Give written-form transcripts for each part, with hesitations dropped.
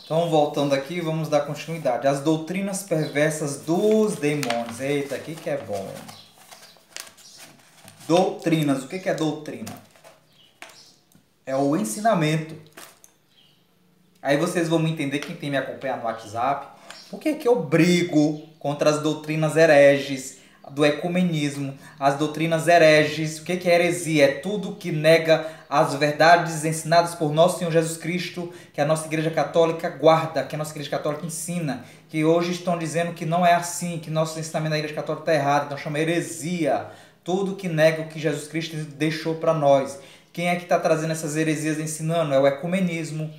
Então, voltando aqui, vamos dar continuidade. As doutrinas perversas dos demônios. Eita, aqui que é bom. Doutrinas. O que é doutrina? É o ensinamento. Aí vocês vão me entender, quem tem me acompanhado no WhatsApp, por que eu brigo contra as doutrinas hereges do ecumenismo, as doutrinas hereges. O que é heresia? É tudo que nega as verdades ensinadas por nosso Senhor Jesus Cristo, que a nossa Igreja Católica guarda, que a nossa Igreja Católica ensina, que hoje estão dizendo que não é assim, que nosso ensinamento da Igreja Católica está errado, então chama heresia. Tudo que nega o que Jesus Cristo deixou para nós. Quem é que está trazendo essas heresias ensinando? É o ecumenismo,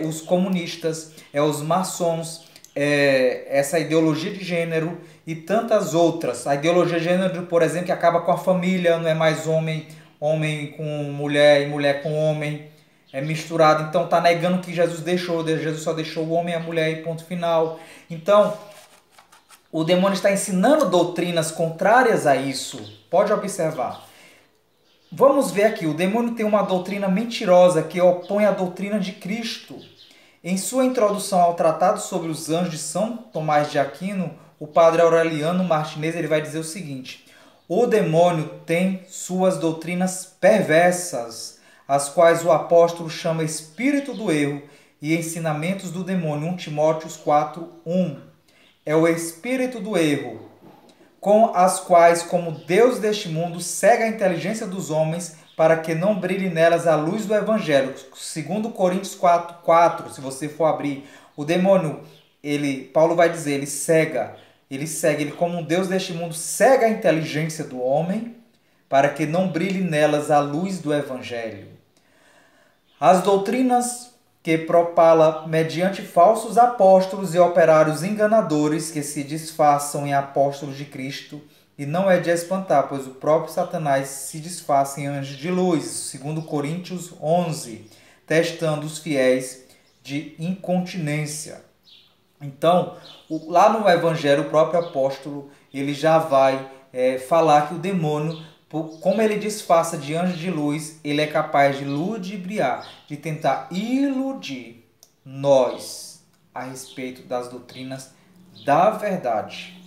os comunistas, os maçons, essa ideologia de gênero e tantas outras. A ideologia de gênero, por exemplo, que acaba com a família, não é mais homem com mulher e mulher com homem, é misturado. Então está negando o que Jesus deixou. Jesus só deixou o homem e a mulher e ponto final. Então o demônio está ensinando doutrinas contrárias a isso. Pode observar. Vamos ver aqui, o demônio tem uma doutrina mentirosa que opõe a doutrina de Cristo. Em sua introdução ao Tratado sobre os Anjos de São Tomás de Aquino, o padre Aureliano Martinez ele vai dizer o seguinte: o demônio tem suas doutrinas perversas, as quais o apóstolo chama espírito do erro e ensinamentos do demônio. 1 Timóteo 4:1. É o espírito do erro, com as quais, como Deus deste mundo, cega a inteligência dos homens, para que não brilhe nelas a luz do Evangelho. Segundo Coríntios 4:4, se você for abrir, o demônio, Paulo vai dizer, ele como um Deus deste mundo, cega a inteligência do homem, para que não brilhe nelas a luz do Evangelho. As doutrinas que propala mediante falsos apóstolos e operários enganadores que se disfarçam em apóstolos de Cristo, e não é de espantar, pois o próprio Satanás se disfarça em anjo de luz, segundo Coríntios 11, testando os fiéis de incontinência. Então, lá no Evangelho, o próprio apóstolo ele já vai falar que o demônio, como ele disfarça de anjo de luz, ele é capaz de ludibriar, de tentar iludir nós a respeito das doutrinas da verdade.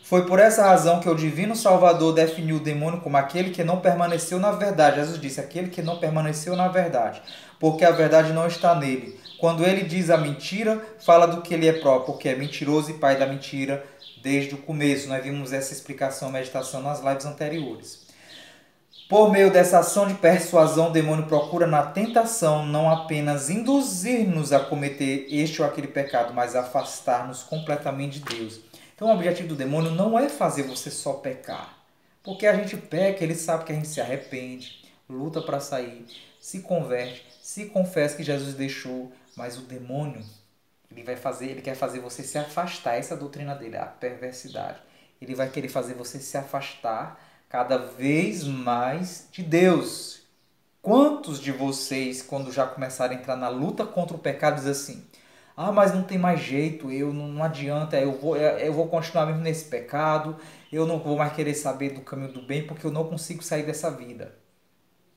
Foi por essa razão que o Divino Salvador definiu o demônio como aquele que não permaneceu na verdade. Jesus disse, aquele que não permaneceu na verdade, porque a verdade não está nele. Quando ele diz a mentira, fala do que ele é próprio, porque é mentiroso e pai da mentira desde o começo. Nós vimos essa explicação, meditação nas lives anteriores. Por meio dessa ação de persuasão, o demônio procura na tentação não apenas induzir-nos a cometer este ou aquele pecado, mas afastar-nos completamente de Deus. Então o objetivo do demônio não é fazer você só pecar. Porque a gente peca, ele sabe que a gente se arrepende, luta para sair, se converte, se confessa que Jesus deixou, mas o demônio, ele quer fazer você se afastar, essa é a doutrina dele, a perversidade. Ele vai querer fazer você se afastar cada vez mais de Deus. Quantos de vocês, quando já começaram a entrar na luta contra o pecado, dizem assim, mas não tem mais jeito, não adianta, eu vou continuar mesmo nesse pecado, eu não vou mais querer saber do caminho do bem, porque eu não consigo sair dessa vida.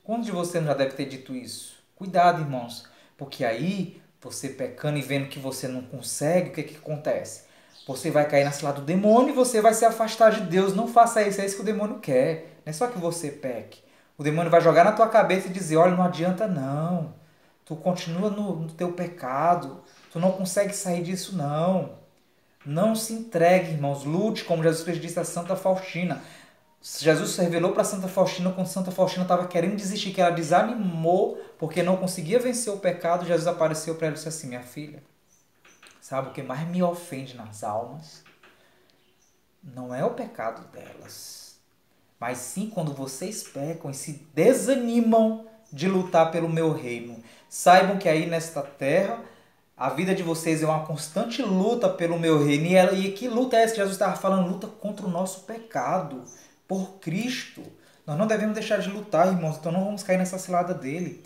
Quantos de vocês já deve ter dito isso? Cuidado, irmãos, porque aí, você pecando e vendo que você não consegue, o que acontece? Você vai cair na cilada do demônio e você vai se afastar de Deus. Não faça isso, é isso que o demônio quer. Não é só que você peque. O demônio vai jogar na tua cabeça e dizer, olha, não adianta não. Tu continua no teu pecado. Tu não consegue sair disso não. Não se entregue, irmãos. Lute, como Jesus Cristo disse a Santa Faustina. Jesus se revelou para Santa Faustina quando Santa Faustina estava querendo desistir, que ela desanimou porque não conseguia vencer o pecado. Jesus apareceu para ela e disse assim, minha filha, sabe o que mais me ofende nas almas? Não é o pecado delas, mas sim quando vocês pecam e se desanimam de lutar pelo meu reino. Saibam que aí nesta terra, a vida de vocês é uma constante luta pelo meu reino. E que luta é essa que Jesus estava falando? Luta contra o nosso pecado, por Cristo. Nós não devemos deixar de lutar, irmãos, então não vamos cair nessa cilada dele.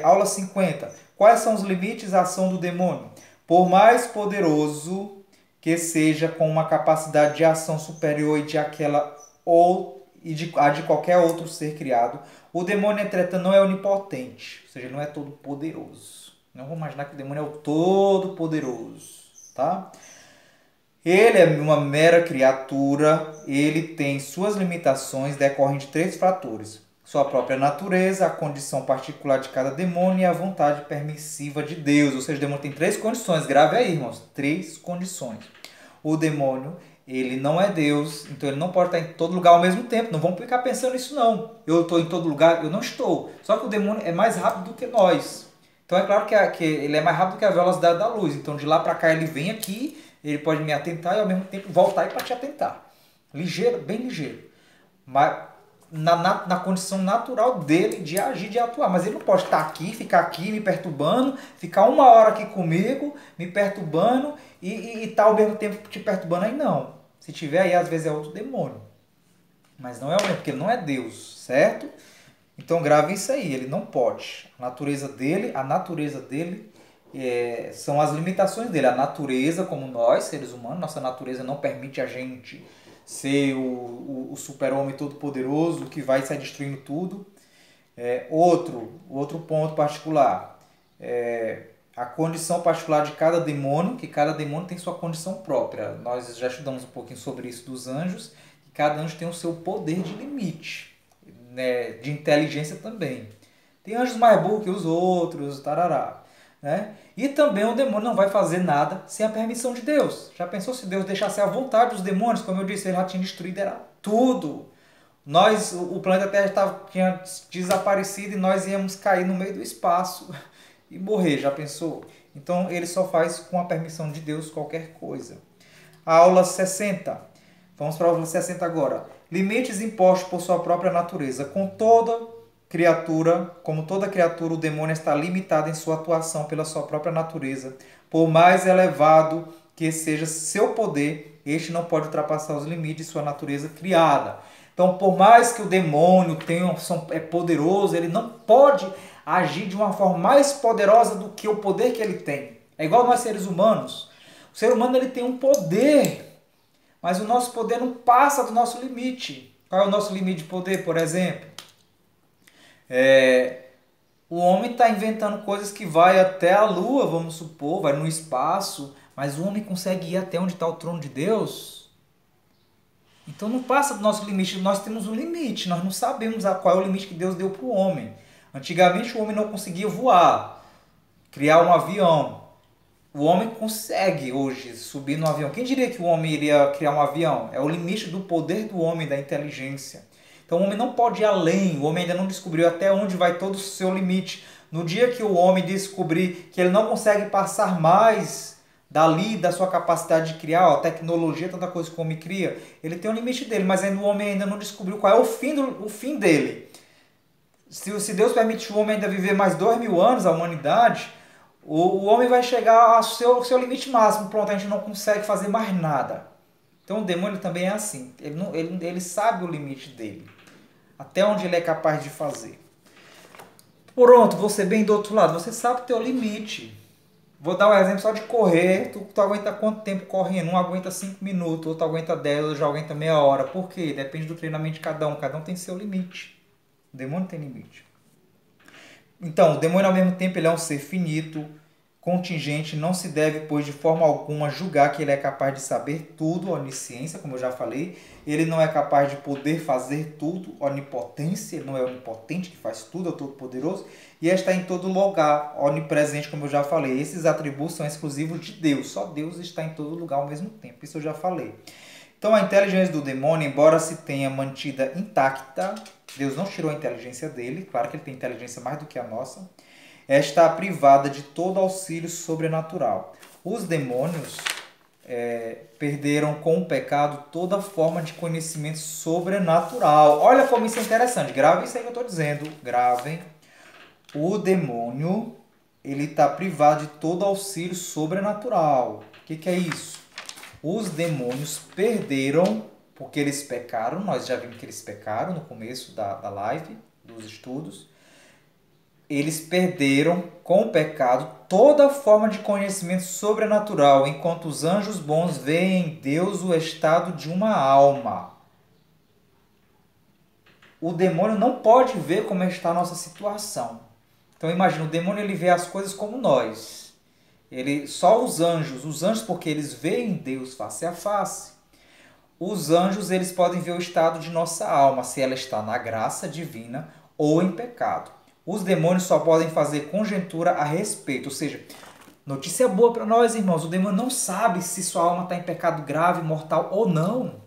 Aula 50. Quais são os limites à ação do demônio? Por mais poderoso que seja, com uma capacidade de ação superior a de qualquer outro ser criado, o demônio, entretanto, não é onipotente, ou seja, não é todo poderoso. Não vou imaginar que o demônio é o Todo-Poderoso, tá? Ele é uma mera criatura, ele tem suas limitações, decorrem de 3 fatores: sua própria natureza, a condição particular de cada demônio e a vontade permissiva de Deus. Ou seja, o demônio tem 3 condições, grave aí, irmãos, 3 condições. O demônio, ele não é Deus, então ele não pode estar em todo lugar ao mesmo tempo. Não vamos ficar pensando nisso não. Eu estou em todo lugar, eu não estou. Só que o demônio é mais rápido do que nós. Então é claro que ele é mais rápido que a velocidade da luz. Então de lá para cá ele vem aqui, ele pode me atentar e ao mesmo tempo voltar para te atentar. Ligeiro, bem ligeiro. Mas na condição natural dele de agir, de atuar. Mas ele não pode estar aqui, ficar aqui me perturbando, ficar 1 hora aqui comigo, me perturbando e estar ao mesmo tempo te perturbando aí não. Se tiver aí, às vezes é outro demônio. Mas não é o mesmo, porque ele não é Deus, certo? Então grave isso aí, ele não pode. A natureza dele são as limitações dele. A natureza, como nós, seres humanos, nossa natureza não permite a gente ser o super-homem todo-poderoso que vai sair destruindo tudo. Outro ponto particular, a condição particular de cada demônio, que cada demônio tem sua condição própria. Nós já estudamos um pouquinho sobre isso dos anjos, que cada anjo tem o seu poder de limite, né, de inteligência também. Tem anjos mais burros que os outros, tarará. Né? E também o demônio não vai fazer nada sem a permissão de Deus. Já pensou se Deus deixasse à vontade os demônios? Como eu disse, ele já tinha destruído era tudo. O planeta Terra tinha desaparecido e nós íamos cair no meio do espaço e morrer, já pensou? Então ele só faz com a permissão de Deus qualquer coisa. A aula 60. Vamos para a aula 60 agora. Limites impostos por sua própria natureza. Como toda criatura, o demônio está limitado em sua atuação pela sua própria natureza. Por mais elevado que seja seu poder, este não pode ultrapassar os limites de sua natureza criada. Então, por mais que o demônio é poderoso, ele não pode agir de uma forma mais poderosa do que o poder que ele tem. É igual nós seres humanos. O ser humano ele tem um poder, mas o nosso poder não passa do nosso limite. Qual é o nosso limite de poder, por exemplo? O homem está inventando coisas que vai até a lua, vamos supor, vai no espaço, mas o homem consegue ir até onde está o trono de Deus? Então não passa do nosso limite, nós temos um limite, nós não sabemos qual é o limite que Deus deu para o homem. Antigamente o homem não conseguia voar, criar um avião. O homem consegue hoje subir no avião. Quem diria que o homem iria criar um avião? É o limite do poder do homem, da inteligência. Então o homem não pode ir além, o homem ainda não descobriu até onde vai todo o seu limite. No dia que o homem descobrir que ele não consegue passar mais dali da sua capacidade de criar, a tecnologia, tanta coisa que o homem cria, ele tem um limite dele, mas ainda o homem ainda não descobriu qual é o fim dele. Se Deus permitir o homem ainda viver mais 2.000 anos, a humanidade, o homem vai chegar ao seu limite máximo. Pronto, a gente não consegue fazer mais nada. Então o demônio também é assim, ele sabe o limite dele, até onde ele é capaz de fazer. Pronto, você bem do outro lado, você sabe o teu limite. Vou dar um exemplo só de correr. Tu aguenta quanto tempo correndo? Um aguenta 5 minutos, outro aguenta 10, outro já aguenta meia hora. Por quê? Depende do treinamento de cada um. Cada um tem seu limite. O demônio tem limite. Então, o demônio ao mesmo tempo ele é um ser finito, contingente, não se deve, pois, de forma alguma julgar que ele é capaz de saber tudo, onisciência, como eu já falei. Ele não é capaz de poder fazer tudo, onipotência, ele não é onipotente, que faz tudo, é o todo-poderoso. E está em todo lugar, onipresente, como eu já falei. Esses atributos são exclusivos de Deus, só Deus está em todo lugar ao mesmo tempo, isso eu já falei. Então a inteligência do demônio, embora se tenha mantida intacta, Deus não tirou a inteligência dele, claro que ele tem inteligência mais do que a nossa, está privada de todo auxílio sobrenatural. Os demônios perderam com o pecado toda forma de conhecimento sobrenatural. Olha como isso é interessante, gravem isso aí que eu estou dizendo, gravem. O demônio ele está privado de todo auxílio sobrenatural. O que é isso? Os demônios perderam, porque eles pecaram, nós já vimos que eles pecaram no começo da live, dos estudos. Eles perderam com o pecado toda forma de conhecimento sobrenatural, enquanto os anjos bons veem em Deus o estado de uma alma. O demônio não pode ver como está a nossa situação. Então imagina, o demônio ele vê as coisas como nós. Só os anjos porque eles veem Deus face a face. Os anjos eles podem ver o estado de nossa alma, se ela está na graça divina ou em pecado. Os demônios só podem fazer conjectura a respeito, ou seja, notícia boa para nós, irmãos, o demônio não sabe se sua alma está em pecado grave, mortal ou não.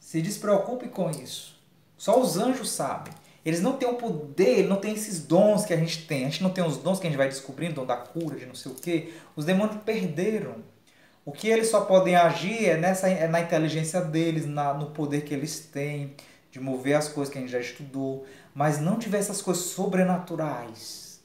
Se despreocupe com isso. Só os anjos sabem. Eles não têm o poder, não têm esses dons que a gente tem. A gente não tem os dons que a gente vai descobrindo, dom da cura, de não sei o quê. Os demônios perderam. O que eles só podem agir é na inteligência deles, no poder que eles têm, de mover as coisas que a gente já estudou. Mas não tiver essas coisas sobrenaturais.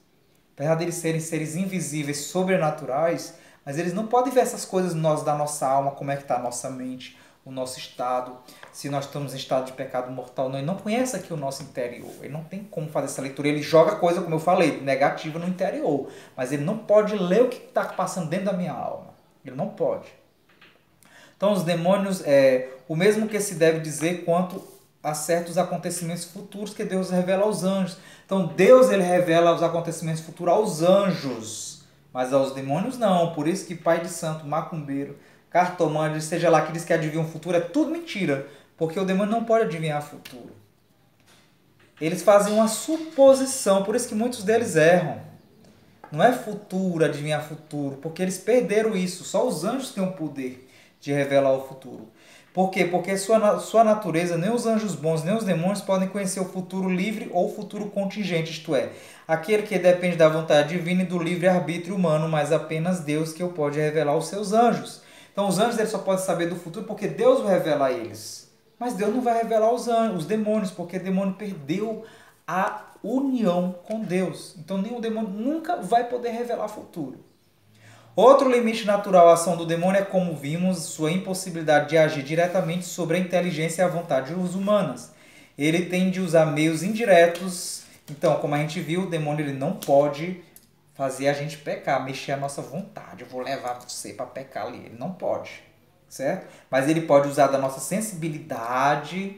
Apesar deles serem seres invisíveis, sobrenaturais, mas eles não podem ver essas coisas da nossa alma, como é que está a nossa mente, o nosso estado, se nós estamos em estado de pecado mortal ou não. Ele não conhece aqui o nosso interior, ele não tem como fazer essa leitura. Ele joga coisa, como eu falei, negativa no interior, mas ele não pode ler o que está passando dentro da minha alma. Ele não pode. Então os demônios, o mesmo que se deve dizer quanto a certos acontecimentos futuros que Deus revela aos anjos. Então Deus ele revela os acontecimentos futuros aos anjos, mas aos demônios não. Por isso que pai de santo, macumbeiro, cartomante, seja lá que diz que adivinha o futuro, é tudo mentira. Porque o demônio não pode adivinhar o futuro. Eles fazem uma suposição, por isso que muitos deles erram. Não é futuro, adivinhar futuro, porque eles perderam isso. Só os anjos têm o poder de revelar o futuro. Por quê? Porque sua natureza, nem os anjos bons, nem os demônios podem conhecer o futuro livre ou o futuro contingente, isto é, aquele que depende da vontade divina e do livre-arbítrio humano, mas apenas Deus que o pode revelar aos seus anjos. Então os anjos eles só podem saber do futuro porque Deus vai revelar a eles. Mas Deus não vai revelar os demônios, porque o demônio perdeu a união com Deus. Então nenhum demônio nunca vai poder revelar o futuro. Outro limite natural à ação do demônio é, como vimos, sua impossibilidade de agir diretamente sobre a inteligência e a vontade humanas. Ele tem de usar meios indiretos. Então, como a gente viu, o demônio ele não pode fazer a gente pecar, mexer a nossa vontade. Eu vou levar você para pecar ali. Ele não pode, certo? Mas ele pode usar da nossa sensibilidade,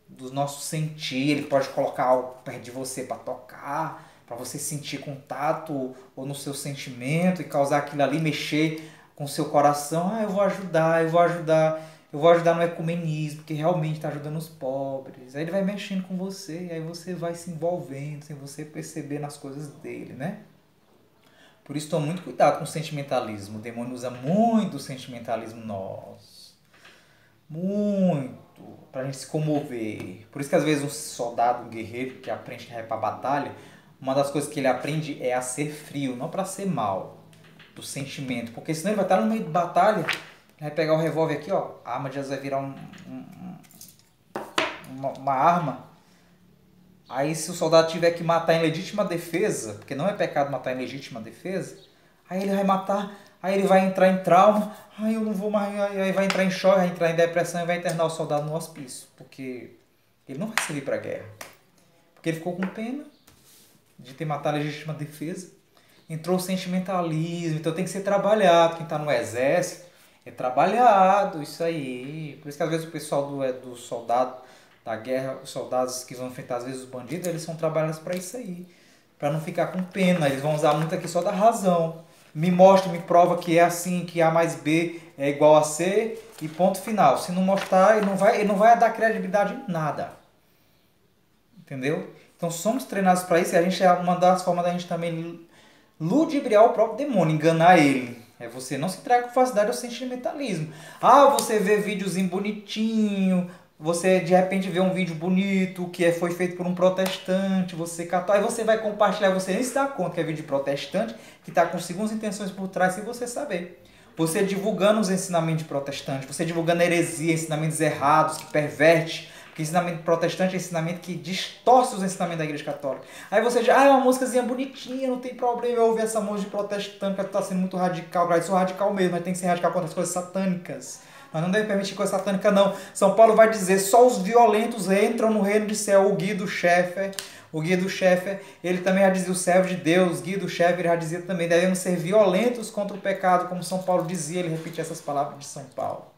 do nosso sentir. Ele pode colocar algo perto de você para tocar, para você sentir contato ou no seu sentimento e causar aquilo ali, mexer com o seu coração. Eu vou ajudar, eu vou ajudar no ecumenismo, porque realmente está ajudando os pobres. Aí ele vai mexendo com você e aí você vai se envolvendo sem você perceber nas coisas dele, né? Por isso, tome muito cuidado com o sentimentalismo. O demônio usa muito o sentimentalismo nosso. Muito. Pra gente se comover. Por isso que às vezes um soldado, um guerreiro que aprende a ir pra batalha, uma das coisas que ele aprende é a ser frio, não para ser mal, do sentimento. Porque senão ele vai estar no meio de batalha, ele vai pegar o revólver aqui, ó, a arma de Jesus vai virar uma arma. Aí se o soldado tiver que matar em legítima defesa, porque não é pecado matar em legítima defesa, aí ele vai matar, aí ele vai entrar em trauma, aí eu não vou mais, aí vai entrar em choque, vai entrar em depressão e vai internar o soldado no hospício, porque ele não vai servir para a guerra. Porque ele ficou com pena de ter matado a legítima defesa. Entrou o sentimentalismo, então tem que ser trabalhado. Quem está no exército é trabalhado, isso aí. Por isso que às vezes o pessoal do soldado da guerra, os soldados que vão enfrentar às vezes os bandidos, eles são trabalhados para isso aí. Para não ficar com pena. Eles vão usar muito aqui só da razão. Me mostra, me prova que é assim, que A mais B é igual a C e ponto final. Se não mostrar, ele não vai dar credibilidade em nada. Entendeu? Então somos treinados para isso e a gente é uma das formas da gente também ludibriar o próprio demônio, enganar ele. É você não se entregar com facilidade ao sentimentalismo. Você vê videozinho bonitinho, você de repente vê um vídeo bonito que foi feito por um protestante, você catou, aí você vai compartilhar, você nem se dá conta que é vídeo de protestante, que está com segundas intenções por trás sem você saber. Você divulgando os ensinamentos de protestante, você divulgando heresia, ensinamentos errados, que perverte. Porque ensinamento protestante é ensinamento que distorce os ensinamentos da igreja católica. Aí você diz, é uma músicazinha bonitinha, não tem problema eu ouvir essa música de protestante, que está sendo muito radical. Eu sou radical mesmo, mas tem que ser radical contra as coisas satânicas. Nós não devemos permitir coisa satânica, não. São Paulo vai dizer, só os violentos entram no reino de céu. O Guido Scheffer, ele também já dizia, o servo de Deus, Guido Scheffer já dizia também, devemos ser violentos contra o pecado, como São Paulo dizia, ele repetia essas palavras de São Paulo.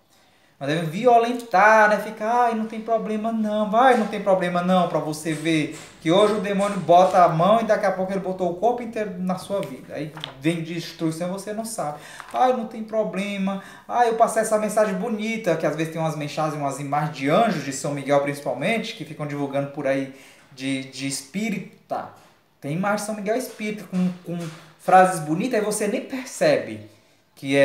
Nós devemos violentar, né? Ficar, ai, não tem problema não, vai, não tem problema não, para você ver que hoje o demônio bota a mão e daqui a pouco ele botou o corpo inteiro na sua vida. Aí vem destruição e você não sabe. Ai, não tem problema. Ai, eu passei essa mensagem bonita, que às vezes tem umas mensagens, umas imagens de anjos de São Miguel principalmente, que ficam divulgando por aí de espírita. Tem imagem de São Miguel espírita com frases bonitas e você nem percebe que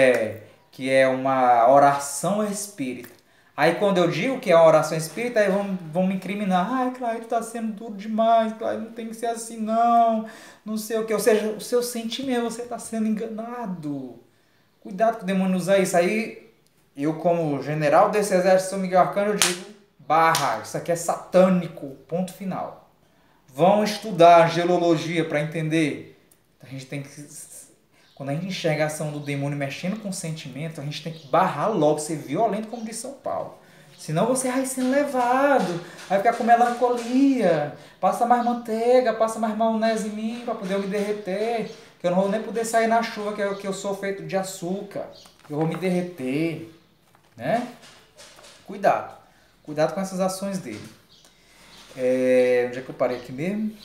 é uma oração espírita. Aí quando eu digo que é uma oração espírita, aí vão me incriminar. Ai, Clair, está sendo duro demais, Clair, não tem que ser assim não, não sei o que. Ou seja, o seu sentimento, você está sendo enganado. Cuidado que o demônio usa isso. Aí eu, como general desse exército São Miguel Arcanjo, eu digo, barra, isso aqui é satânico, ponto final. Vão estudar angelologia para entender. A gente tem que... Quando a gente enxerga a ação do demônio mexendo com o sentimento, a gente tem que barrar logo, ser violento, como diz São Paulo. Senão você vai sendo levado, vai ficar com melancolia. Passa mais manteiga, passa mais maionese em mim para poder eu me derreter. Que eu não vou nem poder sair na chuva, que eu sou feito de açúcar. Eu vou me derreter. Né? Cuidado. Cuidado com essas ações dele. Onde é que eu parei aqui mesmo?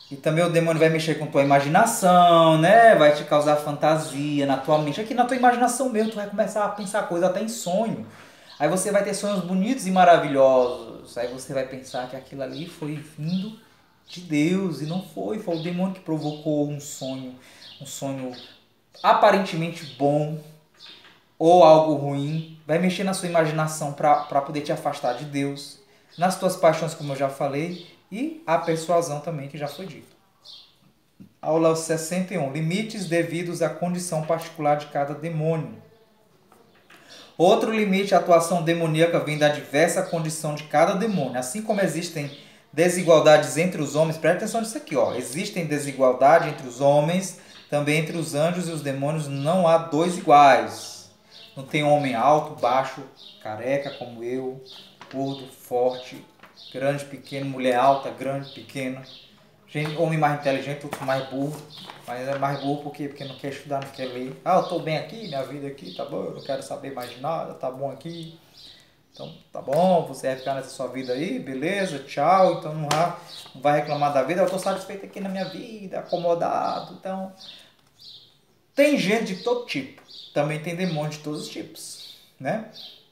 E também o demônio vai mexer com tua imaginação, né? Vai te causar fantasia na tua mente. Aqui na tua imaginação mesmo, tu vai começar a pensar coisa até em sonho. Aí você vai ter sonhos bonitos e maravilhosos. Aí você vai pensar que aquilo ali foi vindo de Deus e não foi. Foi o demônio que provocou um sonho aparentemente bom ou algo ruim. Vai mexer na sua imaginação para poder te afastar de Deus. Nas tuas paixões, como eu já falei. E a persuasão também, que já foi dito. Aula 61. Limites devidos à condição particular de cada demônio. Outro limite à atuação demoníaca vem da diversa condição de cada demônio. Assim como existem desigualdades entre os homens, presta atenção nisso aqui, ó. Existem desigualdade entre os homens, também entre os anjos e os demônios não há dois iguais. Não tem homem alto, baixo, careca como eu, gordo, forte, grande, pequeno, mulher alta, grande, pequena. Gente, homem mais inteligente, outro mais burro. Mas é mais burro por quê? Porque não quer estudar, não quer ler. Ah, eu estou bem aqui, minha vida aqui, tá bom, eu não quero saber mais de nada, tá bom aqui. Então, tá bom, você vai ficar nessa sua vida aí, beleza, tchau. Então não vai reclamar da vida, eu estou satisfeito aqui na minha vida, acomodado. Então, tem gente de todo tipo. Também tem demônio de todos os tipos, né?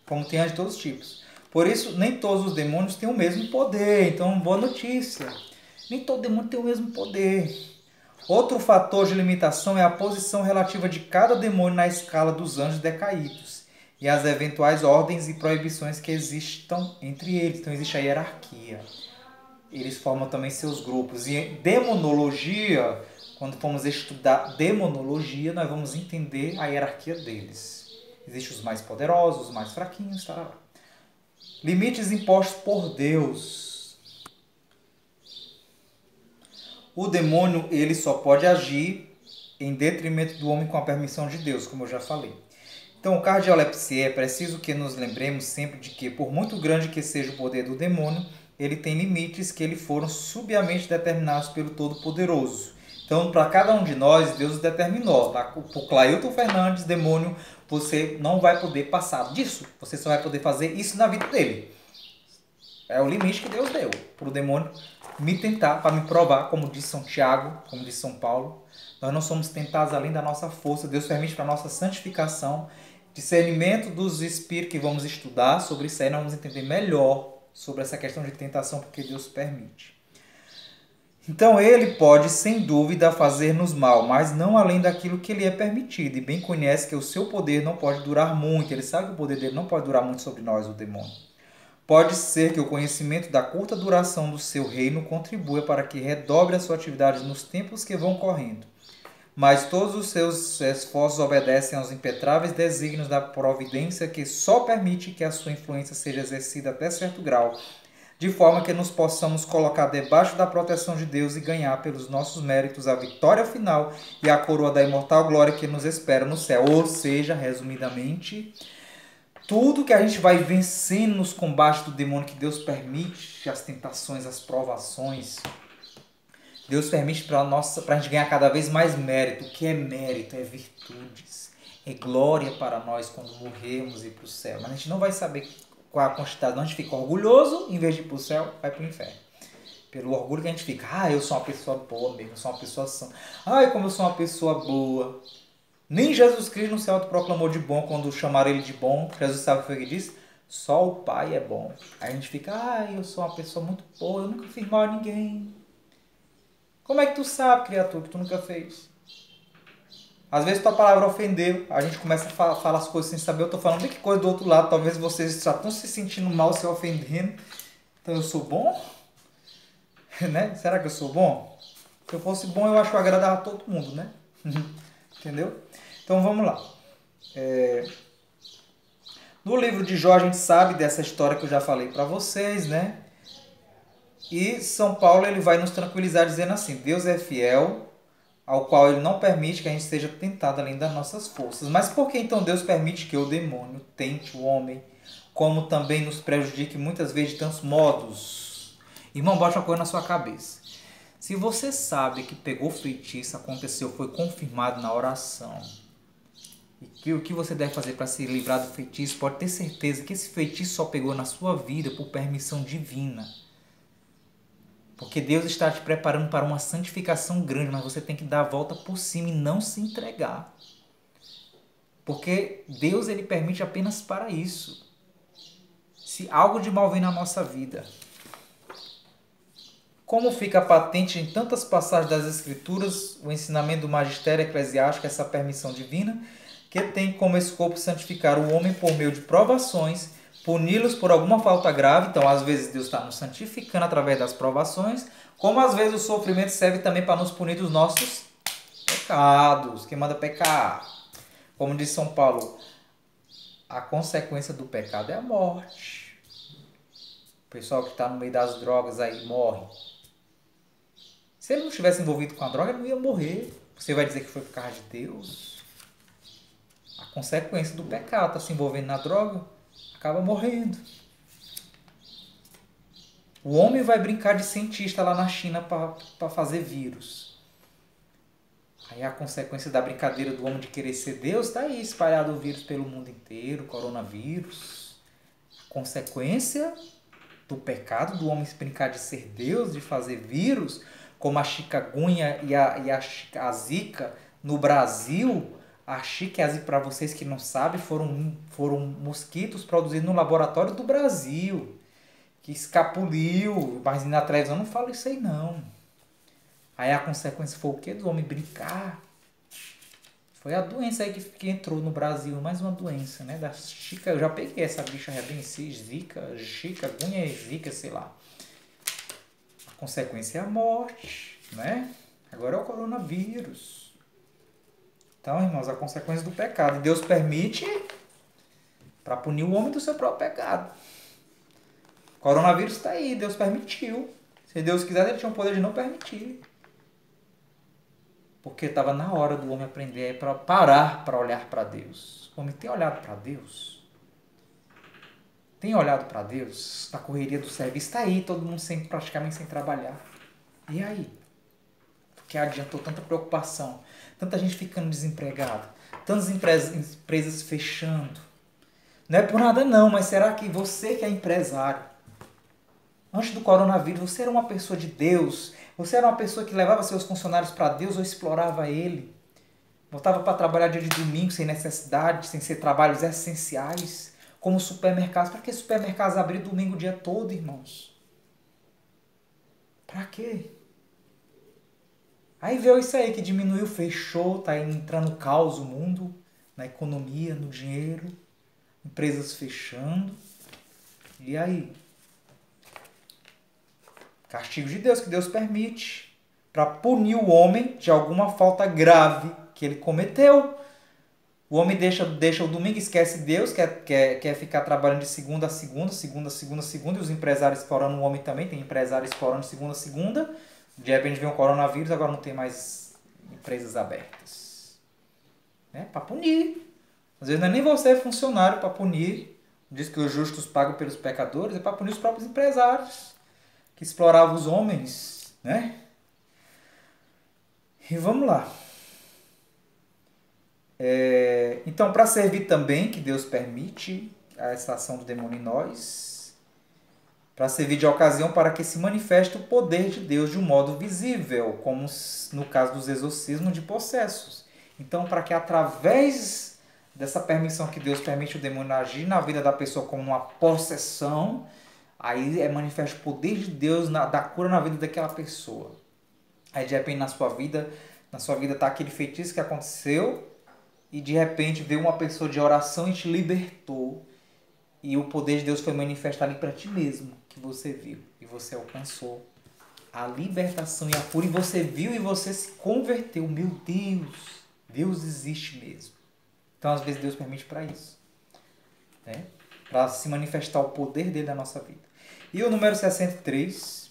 Como tem anjo de todos os tipos. Por isso, nem todos os demônios têm o mesmo poder. Então, boa notícia. Nem todo demônio tem o mesmo poder. Outro fator de limitação é a posição relativa de cada demônio na escala dos anjos decaídos e as eventuais ordens e proibições que existam entre eles. Então, existe a hierarquia. Eles formam também seus grupos. E demonologia, quando formos estudar demonologia, nós vamos entender a hierarquia deles. Existem os mais poderosos, os mais fraquinhos, tá? Limites impostos por Deus. O demônio, ele só pode agir em detrimento do homem com a permissão de Deus, como eu já falei. Então, o cardiolepsia é preciso que nos lembremos sempre de que, por muito grande que seja o poder do demônio, ele tem limites que lhe foram subitamente determinados pelo Todo-Poderoso. Então, para cada um de nós, Deus determinou. Por Clailton Fernandes, demônio, você não vai poder passar disso. Você só vai poder fazer isso na vida dele. É o limite que Deus deu para o demônio me tentar, para me provar, como diz São Tiago, como diz São Paulo. Nós não somos tentados além da nossa força. Deus permite para a nossa santificação, discernimento dos espíritos que vamos estudar sobre isso aí. Nós vamos entender melhor sobre essa questão de tentação, porque Deus permite. Então ele pode, sem dúvida, fazer-nos mal, mas não além daquilo que lhe é permitido. E bem conhece que o seu poder não pode durar muito. Ele sabe que o poder dele não pode durar muito sobre nós, o demônio. Pode ser que o conhecimento da curta duração do seu reino contribua para que redobre a sua atividade nos tempos que vão correndo. Mas todos os seus esforços obedecem aos impetráveis desígnios da providência que só permite que a sua influência seja exercida até certo grau, de forma que nos possamos colocar debaixo da proteção de Deus e ganhar pelos nossos méritos a vitória final e a coroa da imortal glória que nos espera no céu. Ou seja, resumidamente, tudo que a gente vai vencendo nos combates do demônio que Deus permite, as tentações, as provações, Deus permite para a gente ganhar cada vez mais mérito. O que é mérito? É virtudes. É glória para nós quando morrermos e ir para o céu. Mas a gente não vai saber qual é a quantidade. Não, a gente fica orgulhoso, em vez de ir para o céu, vai para o inferno. Pelo orgulho que a gente fica. Eu sou uma pessoa boa mesmo, eu sou uma pessoa sã. Como eu sou uma pessoa boa. Nem Jesus Cristo não se autoproclamou de bom quando chamaram ele de bom. Jesus sabe o que foi que disse? Só o Pai é bom. Aí a gente fica, eu sou uma pessoa muito boa, eu nunca fiz mal a ninguém. Como é que tu sabe, criatura, que tu nunca fez? Às vezes tua palavra ofendeu, a gente começa a falar as coisas sem saber, eu tô falando de que coisa do outro lado, talvez vocês já estão se sentindo mal, se ofendendo. Então eu sou bom? Né? Será que eu sou bom? Se eu fosse bom, eu acho que eu agradava a todo mundo, né? Entendeu? Então vamos lá. No livro de Jó a gente sabe dessa história que eu já falei para vocês, né? E São Paulo ele vai nos tranquilizar dizendo assim: Deus é fiel, ao qual ele não permite que a gente seja tentado além das nossas forças. Mas por que então Deus permite que o demônio tente o homem, como também nos prejudique muitas vezes de tantos modos? Irmão, bote uma coisa na sua cabeça. Se você sabe que pegou feitiço, aconteceu, foi confirmado na oração, e que o que você deve fazer para se livrar do feitiço, pode ter certeza que esse feitiço só pegou na sua vida por permissão divina. Porque Deus está te preparando para uma santificação grande, mas você tem que dar a volta por cima e não se entregar. Porque Deus ele permite apenas para isso. Se algo de mal vem na nossa vida, como fica patente em tantas passagens das Escrituras, o ensinamento do magistério eclesiástico, essa permissão divina, que tem como escopo santificar o homem por meio de provações, puni-los por alguma falta grave. Então, às vezes, Deus está nos santificando através das provações, como às vezes o sofrimento serve também para nos punir dos nossos pecados. Quem manda pecar? Como diz São Paulo, a consequência do pecado é a morte. O pessoal que está no meio das drogas aí morre. Se ele não estivesse envolvido com a droga, ele não ia morrer. Você vai dizer que foi por causa de Deus? A consequência do pecado está se envolvendo na droga, acaba morrendo. O homem vai brincar de cientista lá na China para fazer vírus. Aí a consequência da brincadeira do homem de querer ser Deus está aí, espalhado o vírus pelo mundo inteiro, coronavírus. A consequência do pecado do homem brincar de ser Deus, de fazer vírus, como a chikungunya e a zika no Brasil. A Chica e a Zika, para vocês que não sabem, foram mosquitos produzidos no laboratório do Brasil, que escapuliu, mas na televisão não fala isso aí não. Aí a consequência foi o quê? Do homem brincar. Foi a doença aí que entrou no Brasil, mais uma doença, né? Da Chica, eu já peguei essa bicha bem Zika, chikungunya e Zika, sei lá. A consequência é a morte, né? Agora é o coronavírus. Então, irmãos, a consequência do pecado. Deus permite para punir o homem do seu próprio pecado. O coronavírus está aí, Deus permitiu. Se Deus quiser, ele tinha o poder de não permitir. Porque estava na hora do homem aprender para parar para olhar para Deus. O homem tem olhado para Deus? Tem olhado para Deus? Na correria do serviço está aí, todo mundo praticamente sem trabalhar. E aí? Porque adiantou tanta preocupação, tanta gente ficando desempregada, tantas empresas fechando. Não é por nada não, mas será que você que é empresário, antes do coronavírus, você era uma pessoa de Deus? Você era uma pessoa que levava seus funcionários para Deus ou explorava ele? Botava para trabalhar dia de domingo sem necessidade, sem ser trabalhos essenciais, como supermercados. Para que supermercados abrir domingo o dia todo, irmãos? Para quê? Aí veio isso aí que diminuiu, fechou, está entrando caos o mundo, na economia, no dinheiro, empresas fechando. E aí? Castigo de Deus, que Deus permite, para punir o homem de alguma falta grave que ele cometeu. O homem deixa o domingo, esquece Deus, quer ficar trabalhando de segunda a segunda, e os empresários explorando o homem também, tem empresários explorando de segunda a segunda. De repente vem um coronavírus, agora não tem mais empresas abertas. Né? Para punir. Às vezes não é nem você funcionário para punir. Diz que os justos pagam pelos pecadores, é para punir os próprios empresários que exploravam os homens. Né? E vamos lá. Então, para servir também, que Deus permite essa ação do demônio em nós, para servir de ocasião para que se manifeste o poder de Deus de um modo visível, como no caso dos exorcismos de possessos. Então, para que através dessa permissão que Deus permite o demônio agir na vida da pessoa como uma possessão, aí é manifesto o poder de Deus da cura na vida daquela pessoa. Aí de repente na sua vida está aquele feitiço que aconteceu e de repente veio uma pessoa de oração e te libertou. E o poder de Deus foi manifestado ali para ti mesmo, que você viu. E você alcançou a libertação e a cura. E você viu e você se converteu. Meu Deus, Deus existe mesmo. Então, às vezes, Deus permite para isso. Né? Para se manifestar o poder dele na nossa vida. E o número 63.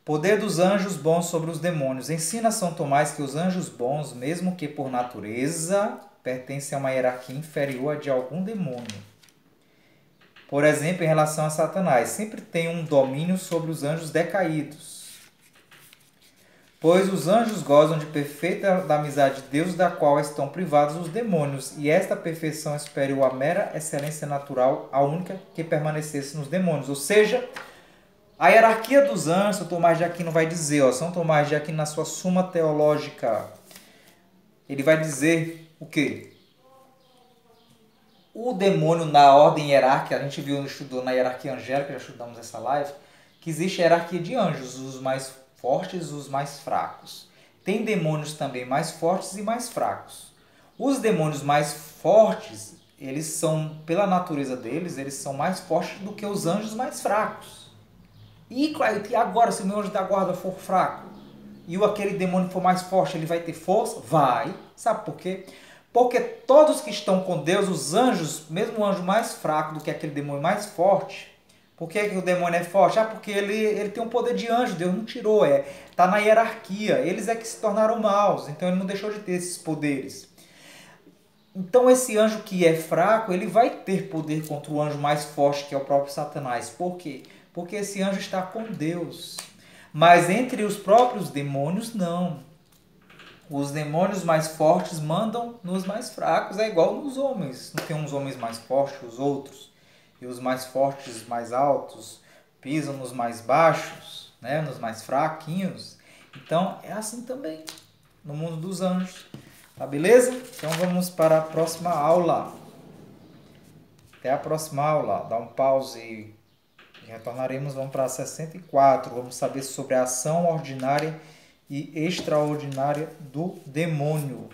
Poder dos anjos bons sobre os demônios. Ensina São Tomás que os anjos bons, mesmo que por natureza, pertencem a uma hierarquia inferior a de algum demônio. Por exemplo, em relação a Satanás, sempre tem um domínio sobre os anjos decaídos. Pois os anjos gozam de perfeita da amizade de Deus, da qual estão privados os demônios, e esta perfeição é superior à mera excelência natural, a única que permanecesse nos demônios. Ou seja, a hierarquia dos anjos, São Tomás de Aquino vai dizer, São Tomás de Aquino na sua Suma Teológica, ele vai dizer o quê? O demônio na ordem hierárquica, a gente estudou na hierarquia angélica, já estudamos essa live, que existe a hierarquia de anjos, os mais fortes e os mais fracos. Tem demônios também mais fortes e mais fracos. Os demônios mais fortes, eles são, pela natureza deles, eles são mais fortes do que os anjos mais fracos. E agora, se o meu anjo da guarda for fraco e aquele demônio for mais forte, ele vai ter força? Vai. Sabe por quê? Porque todos que estão com Deus, os anjos, mesmo o anjo mais fraco do que aquele demônio mais forte, por que o demônio é forte? Porque ele tem um poder de anjo, Deus não tirou, está na hierarquia, eles é que se tornaram maus, então ele não deixou de ter esses poderes. Então esse anjo que é fraco, ele vai ter poder contra o anjo mais forte, que é o próprio Satanás. Por quê? Porque esse anjo está com Deus. Mas entre os próprios demônios, não. Os demônios mais fortes mandam nos mais fracos, é igual nos homens. Não tem uns homens mais fortes que os outros, e os mais fortes mais altos pisam nos mais baixos, né? Nos mais fraquinhos. Então é assim também no mundo dos anjos. Tá beleza? Então vamos para a próxima aula. Até a próxima aula. Dá um pause e retornaremos. Vamos para a 64. Vamos saber sobre a ação ordinária e extraordinária do demônio.